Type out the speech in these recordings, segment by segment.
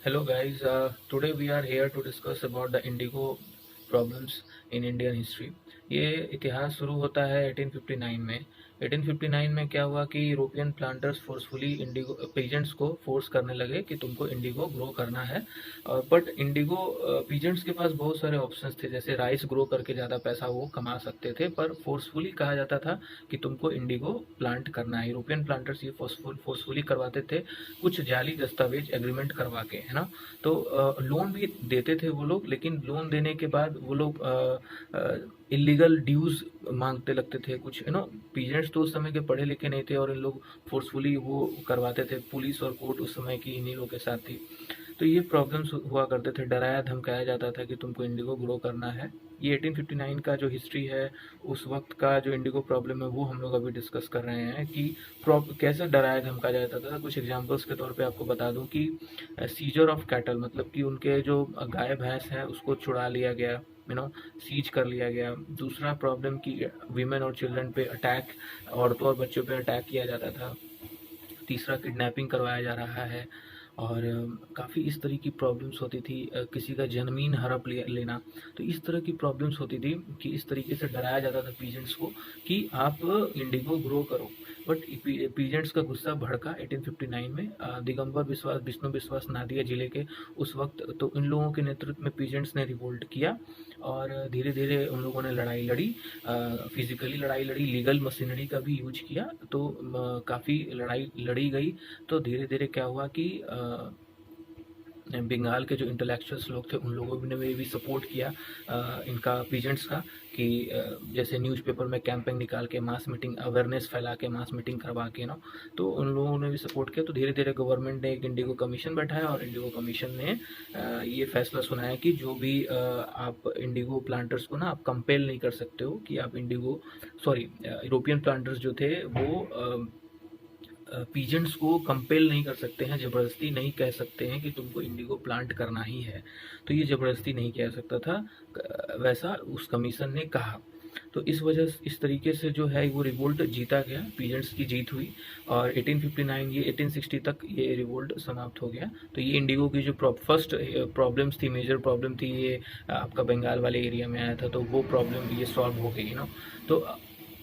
Hello guys, today we are here to discuss about the indigo problems in Indian history. ये इतिहास शुरू होता है 1859 में। 1859 में क्या हुआ कि European planters forcefully Indigo peasants को फोर्स करने लगे कि तुमको इंडिगो ग्रो करना है। बट इंडिगो पीजेंट्स के पास बहुत सारे ऑप्शंस थे, जैसे राइस ग्रो करके ज़्यादा पैसा वो कमा सकते थे, पर फोर्सफुली कहा जाता था कि तुमको इंडिगो प्लांट करना है। यूरोपियन प्लांटर्स ये फोर्सफुली करवाते थे, कुछ जाली दस्तावेज एग्रीमेंट करवा के, है ना। तो लोन भी देते थे वो लोग, लेकिन लोन देने के बाद वो लोग इलीगल ड्यूज मांगते लगते थे कुछ, पीजेंट्स तो उस समय के पढ़े लिखे नहीं थे और इन लोग फोर्सफुली वो करवाते थे। पुलिस और कोर्ट उस समय की इन्हीं लोग के साथ थी। तो ये प्रॉब्लम्स हुआ करते थे, डराया धमकाया जाता था कि तुमको इंडिगो ग्रो करना है। ये 1859 का जो हिस्ट्री है, उस वक्त का जो इंडिगो प्रॉब्लम है, वो हम लोग अभी डिस्कस कर रहे हैं कि कैसे डराया धमकाया जाता था। कुछ एग्जांपल्स के तौर पे आपको बता दूं कि सीजर ऑफ कैटल, मतलब कि उनके जो गाय भैंस है उसको छुड़ा लिया गया, सीज कर लिया गया। दूसरा प्रॉब्लम कि वीमेन और चिल्ड्रन पे अटैक, औरतों और बच्चों पे अटैक किया जाता था। तीसरा किडनैपिंग करवाया जा रहा है। और काफ़ी इस तरह की प्रॉब्लम्स होती थी, किसी का ज़मीन हड़प लेना। तो इस तरह की प्रॉब्लम्स होती थी कि इस तरीके से डराया जाता था पीजेंट्स को कि आप इंडिगो ग्रो करो। बट पीजेंट्स का गुस्सा भड़का 1859 में। दिगंबर बिस्वास, विष्णु विश्वास नादिया जिले के उस वक्त, तो इन लोगों के नेतृत्व में पीजेंट्स ने रिवोल्ट किया और धीरे धीरे उन लोगों ने लड़ाई लड़ी, फिजिकली लड़ाई लड़ी, लीगल मशीनरी का भी यूज किया। तो काफ़ी लड़ाई लड़ी गई। तो धीरे धीरे क्या हुआ कि बंगाल के जो इंटेलेक्चुअल्स लोग थे उन लोगों ने भी सपोर्ट किया इनका, पीजेंट्स का, कि जैसे न्यूज़पेपर में कैंपेन निकाल के, मास मीटिंग, अवेयरनेस फैला के, मास मीटिंग करवा के ना। तो उन लोगों ने भी सपोर्ट किया। तो धीरे धीरे गवर्नमेंट ने एक इंडिगो कमीशन बैठाया और इंडिगो कमीशन ने ये फैसला सुनाया कि जो भी आप इंडिगो प्लांटर्स को ना आप कंपेल नहीं कर सकते हो कि आप इंडिगो, सॉरी, यूरोपियन प्लांटर्स जो थे वो पीजेंट्स को कंपेल नहीं कर सकते हैं, ज़बरदस्ती नहीं कह सकते हैं कि तुमको इंडिगो प्लांट करना ही है। तो ये ज़बरदस्ती नहीं कह सकता था, वैसा उस कमीशन ने कहा। तो इस वजह से, इस तरीके से जो है वो रिवोल्ट जीता गया, पीजेंट्स की जीत हुई। और 1859 ये 1860 तक ये रिवोल्ट समाप्त हो गया। तो ये इंडिगो की जो फर्स्ट प्रॉब्लम्स थी, मेजर प्रॉब्लम थी, ये आपका बंगाल वाले एरिया में आया था, तो वो प्रॉब्लम ये सॉल्व हो गई ना। तो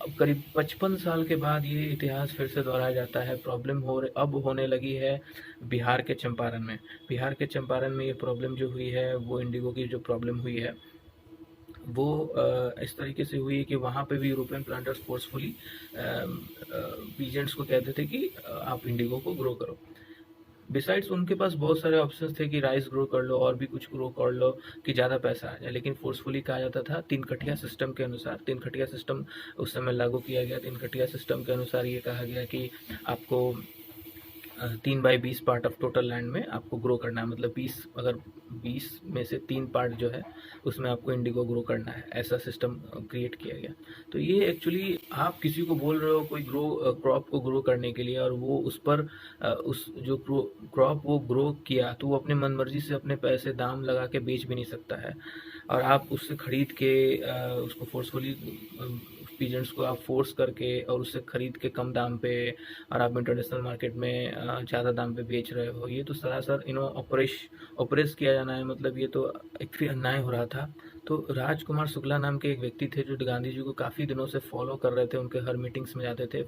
अब करीब 55 साल के बाद ये इतिहास फिर से दोहराया जाता है। प्रॉब्लम अब होने लगी है बिहार के चंपारण में। बिहार के चंपारण में ये प्रॉब्लम जो हुई है, वो इंडिगो की जो प्रॉब्लम हुई है वो इस तरीके से हुई कि वहाँ पे भी यूरोपियन प्लांटर्स फोर्सफुली पीजेंट्स को कहते थे कि आप इंडिगो को ग्रो करो। बिसाइड्स उनके पास बहुत सारे ऑप्शंस थे कि राइस ग्रो कर लो और भी कुछ ग्रो कर लो कि ज़्यादा पैसा आ जाए, लेकिन फोर्सफुली कहा जाता था तीन कटिया सिस्टम के अनुसार। तीन कटिया सिस्टम उस समय लागू किया गया। तीन कटिया सिस्टम के अनुसार ये कहा गया कि आपको 3/20 पार्ट ऑफ टोटल लैंड में आपको ग्रो करना है, मतलब 20, अगर 20 में से 3 पार्ट जो है उसमें आपको इंडिगो ग्रो करना है, ऐसा सिस्टम क्रिएट किया गया। तो ये एक्चुअली आप किसी को बोल रहे हो कोई क्रॉप को ग्रो करने के लिए, और वो उस पर उस जो क्रॉप वो ग्रो किया, तो वो अपने मन मर्जी से अपने पैसे दाम लगा के बेच भी नहीं सकता है। और आप उससे खरीद के उसको फोर्सफुली, पीजेंट्स को आप फोर्स करके और उससे खरीद के कम दाम पे, और आप इंटरनेशनल मार्केट में ज़्यादा दाम पे बेच रहे हो, ये तो सरासर ऑपरेस किया जाना है। मतलब ये तो एक फिर अन्याय हो रहा था। तो राजकुमार शुक्ला नाम के एक व्यक्ति थे जो गांधी जी को काफ़ी दिनों से फॉलो कर रहे थे, उनके हर मीटिंग्स में जाते थे।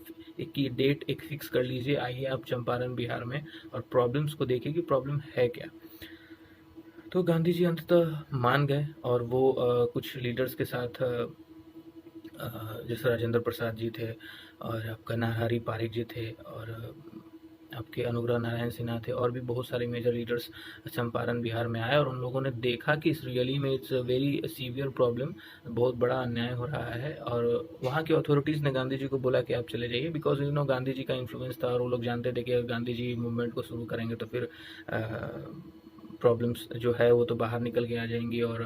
एक की डेट एक फिक्स कर लीजिए, आइए आप चंपारण बिहार में और प्रॉब्लम्स को देखिए कि प्रॉब्लम है क्या। तो गांधी जी अंततः मान गए और वो कुछ लीडर्स के साथ, जैसे राजेंद्र प्रसाद जी थे, और आपका नरहरि पारिक जी थे, और आपके अनुग्रह नारायण सिन्हा थे, और भी बहुत सारे मेजर लीडर्स चंपारण बिहार में आए। और उन लोगों ने देखा कि इस रियली में इट्स वेरी सीवियर प्रॉब्लम, बहुत बड़ा अन्याय हो रहा है। और वहाँ की अथॉरिटीज़ ने गांधी जी को बोला कि आप चले जाइए, बिकॉज गांधी जी का इन्फ्लुएंस था और वो लोग जानते थे कि अगर गांधी जी मूवमेंट को शुरू करेंगे तो फिर प्रॉब्लम्स जो है वो तो बाहर निकल के आ जाएंगी और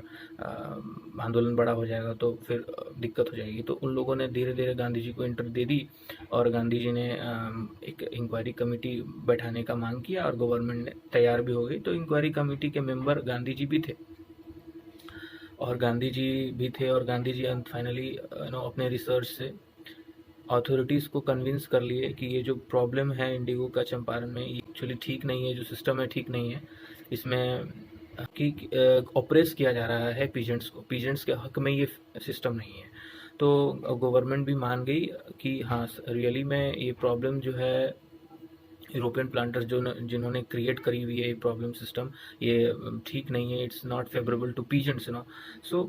आंदोलन बड़ा हो जाएगा, तो फिर दिक्कत हो जाएगी। तो उन लोगों ने धीरे धीरे गांधी जी को एंट्री दे दी और गांधी जी ने एक इंक्वायरी कमेटी बैठाने का मांग किया और गवर्नमेंट ने तैयार भी हो गई। तो इंक्वायरी कमेटी के मेंबर गांधी जी भी थे, और गांधी जी फाइनली अपने रिसर्च से अथॉरिटीज़ को कन्विंस कर लिए कि ये जो प्रॉब्लम है इंडिगो का चंपारण में, ये एक्चुअली ठीक नहीं है, जो सिस्टम है ठीक नहीं है। इसमें कि ऑप्रेस किया जा रहा है पीजेंट्स को, पीजेंट्स के हक में ये सिस्टम नहीं है। तो गवर्नमेंट भी मान गई कि हाँ रियली में ये प्रॉब्लम जो है यूरोपियन प्लांटर्स जो जिन्होंने क्रिएट करी हुई है ये प्रॉब्लम सिस्टम, ये ठीक नहीं है, it's not favourable to peasants so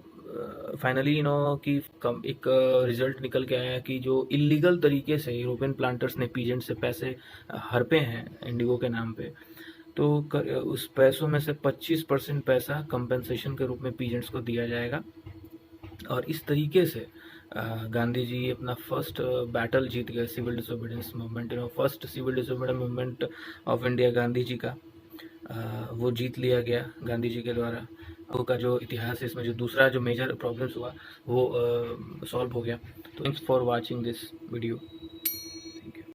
finally कि एक रिजल्ट निकल के आया कि जो इलीगल तरीके से यूरोपियन प्लांटर्स ने पीजेंट से पैसे हड़पे हैं इंडिगो के नाम पे, तो उस पैसों में से 25% पैसा कंपेंसेशन के रूप में पीजेंट्स को दिया जाएगा। और इस तरीके से गांधी जी अपना फर्स्ट बैटल जीत गए civil disobedience movement, first civil disobedience movement of India Gandhi ji का वो जीत लिया गया गांधी जी के द्वारा। वो का जो इतिहास है, इसमें जो दूसरा जो मेजर प्रॉब्लम्स हुआ वो सॉल्व हो गया। तो thanks for watching this video.